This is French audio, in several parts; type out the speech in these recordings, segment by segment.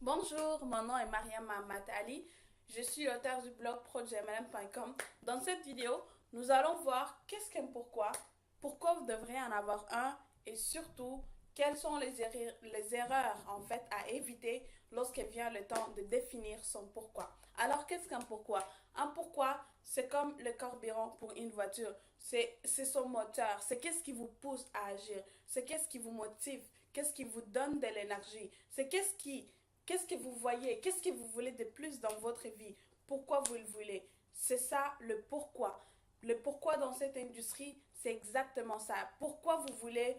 Bonjour, mon nom est Mariam Mahmat Ali. Je suis l'auteur du blog projmlm.com. Dans cette vidéo, nous allons voir qu'est-ce qu'un pourquoi vous devriez en avoir un et surtout quelles sont les erreurs en fait à éviter lorsque vient le temps de définir son pourquoi. Alors qu'est-ce qu'un pourquoi? Un pourquoi, c'est comme le carburant pour une voiture. C'est son moteur, c'est qu'est-ce qui vous pousse à agir, c'est qu'est-ce qui vous motive, qu'est-ce qui vous donne de l'énergie, c'est qu'est-ce que vous voyez, qu'est-ce que vous voulez de plus dans votre vie, pourquoi vous le voulez. C'est ça le pourquoi. Le pourquoi dans cette industrie, c'est exactement ça. Pourquoi vous voulez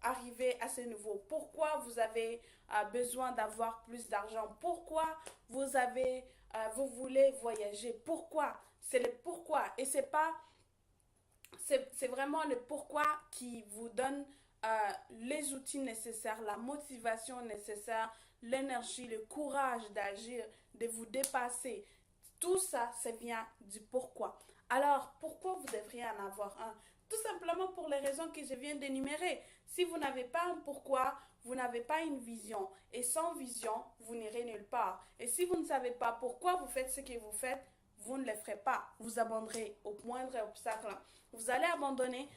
arriver à ce niveau? Pourquoi vous avez besoin d'avoir plus d'argent? Pourquoi vous voulez voyager? Pourquoi? C'est le pourquoi. Et c'est pas c'est vraiment le pourquoi qui vous donne les outils nécessaires, la motivation nécessaire, l'énergie, le courage d'agir, de vous dépasser. Tout ça, ça vient du pourquoi. Alors, pourquoi vous devriez en avoir un? Tout simplement pour les raisons que je viens d'énumérer. Si vous n'avez pas un pourquoi, vous n'avez pas une vision. Et sans vision, vous n'irez nulle part. Et si vous ne savez pas pourquoi vous faites ce que vous faites, vous ne le ferez pas. Vous abandonnerez au moindre obstacle. Vous allez abandonner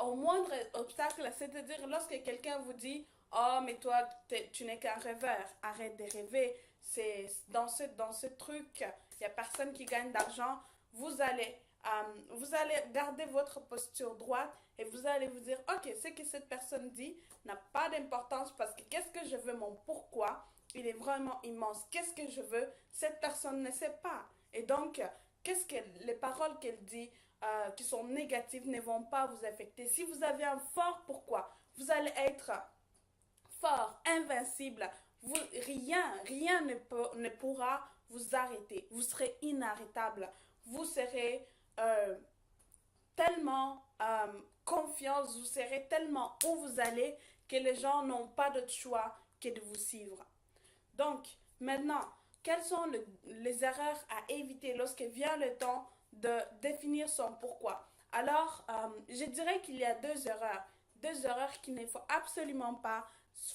au moindre obstacle, c'est-à-dire lorsque quelqu'un vous dit oh, mais toi, tu n'es qu'un rêveur, arrête de rêver. C'est dans ce truc, il n'y a personne qui gagne d'argent. Vous allez garder votre posture droite et vous allez vous dire ok, ce que cette personne dit n'a pas d'importance parce que qu'est-ce que je veux, mon pourquoi, il est vraiment immense. Qu'est-ce que je veux, cette personne ne sait pas. Et donc, les paroles qu'elle dit qui sont négatives ne vont pas vous affecter. Si vous avez un fort pourquoi, vous allez être fort, invincible. Rien ne pourra vous arrêter. Vous serez inarrêtable. Vous serez tellement confiance, vous serez tellement où vous allez que les gens n'ont pas d'autre choix que de vous suivre. Donc, maintenant, quelles sont les erreurs à éviter lorsque vient le temps de définir son pourquoi? Alors, je dirais qu'il y a deux erreurs qu'il ne faut absolument pas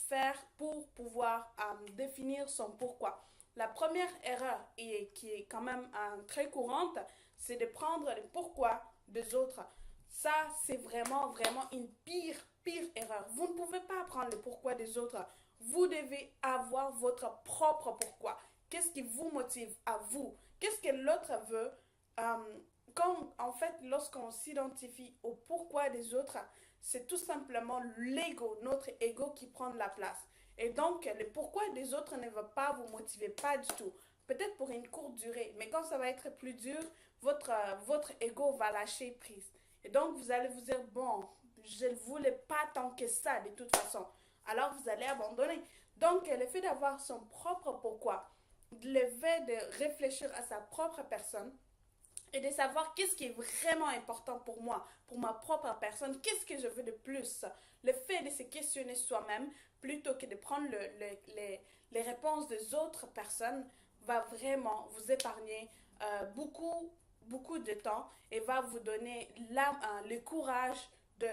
faire pour pouvoir définir son pourquoi. La première erreur, et qui est quand même très courante, c'est de prendre le pourquoi des autres. Ça, c'est vraiment une pire erreur. Vous ne pouvez pas prendre le pourquoi des autres. Vous devez avoir votre propre pourquoi. Qu'est-ce qui vous motive à vous? Qu'est-ce que l'autre veut? Comme en fait, lorsqu'on s'identifie au pourquoi des autres, c'est tout simplement l'ego, notre ego qui prend de la place. Et donc, le pourquoi des autres ne va pas vous motiver, pas du tout. Peut-être pour une courte durée, mais quand ça va être plus dur, votre ego va lâcher prise. Et donc, vous allez vous dire, bon, je ne voulais pas tant que ça de toute façon. Alors, vous allez abandonner. Donc, le fait d'avoir son propre pourquoi, le fait de réfléchir à sa propre personne, et de savoir qu'est-ce qui est vraiment important pour moi, pour ma propre personne, qu'est-ce que je veux de plus. Le fait de se questionner soi-même plutôt que de prendre les réponses des autres personnes va vraiment vous épargner beaucoup de temps et va vous donner le courage de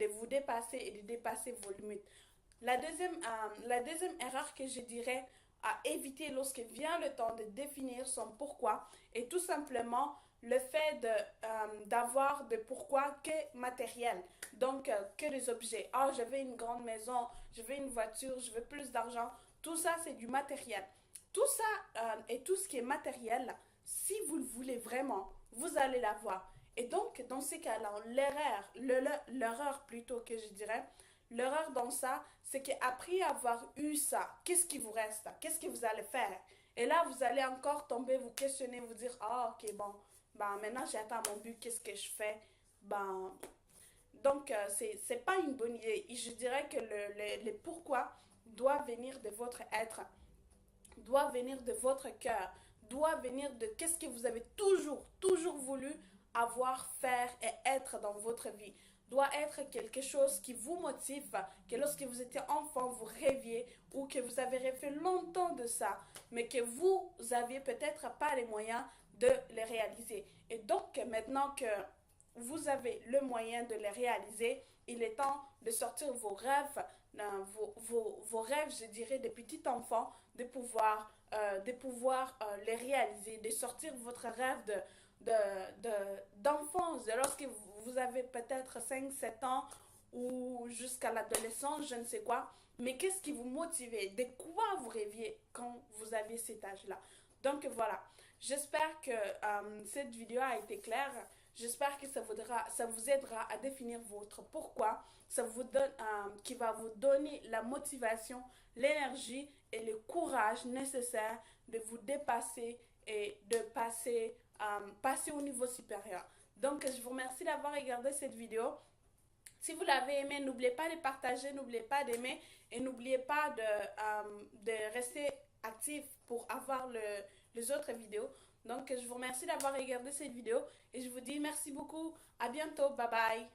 vous dépasser et de dépasser vos limites. La deuxième erreur que je dirais à éviter lorsque vient le temps de définir son pourquoi est tout simplement le fait d'avoir de pourquoi que matériel, donc que des objets. Ah, je veux une grande maison, je veux une voiture, je veux plus d'argent. Tout ça, c'est du matériel. Tout ça et tout ce qui est matériel, si vous le voulez vraiment, vous allez l'avoir. Et donc, dans ces cas-là, l'erreur plutôt que je dirais, l'erreur dans ça, c'est qu'après avoir eu ça, qu'est-ce qui vous reste? Qu'est-ce que vous allez faire? Et là, vous allez encore tomber, vous questionner, vous dire, ah, ok, bon, ben maintenant j'ai atteint mon but, qu'est-ce que je fais? Ben, donc, c'est pas une bonne idée. Et je dirais que le pourquoi doit venir de votre être, doit venir de votre cœur, doit venir de qu'est-ce que vous avez toujours voulu avoir, faire et être dans votre vie. Doit être quelque chose qui vous motive, que lorsque vous étiez enfant, vous rêviez ou que vous avez rêvé longtemps de ça, mais que vous aviez peut-être pas les moyens de les réaliser. Et donc, maintenant que vous avez le moyen de les réaliser, il est temps de sortir vos rêves vos rêves, je dirais, des petits enfants, de pouvoir les réaliser, de sortir votre rêve d'enfance, lorsque vous avez peut-être 5 7 ans ou jusqu'à l'adolescence, je ne sais quoi. Mais qu'est-ce qui vous motivait? De quoi vous rêviez quand vous aviez cet âge-là? Donc voilà, j'espère que cette vidéo a été claire. J'espère que ça vous aidera à définir votre pourquoi, qui va vous donner la motivation, l'énergie et le courage nécessaire de vous dépasser et de passer au niveau supérieur. Donc, je vous remercie d'avoir regardé cette vidéo. Si vous l'avez aimé, n'oubliez pas de partager, n'oubliez pas d'aimer et n'oubliez pas de rester actif pour avoir les autres vidéos. Donc, je vous remercie d'avoir regardé cette vidéo et je vous dis merci beaucoup. À bientôt. Bye bye.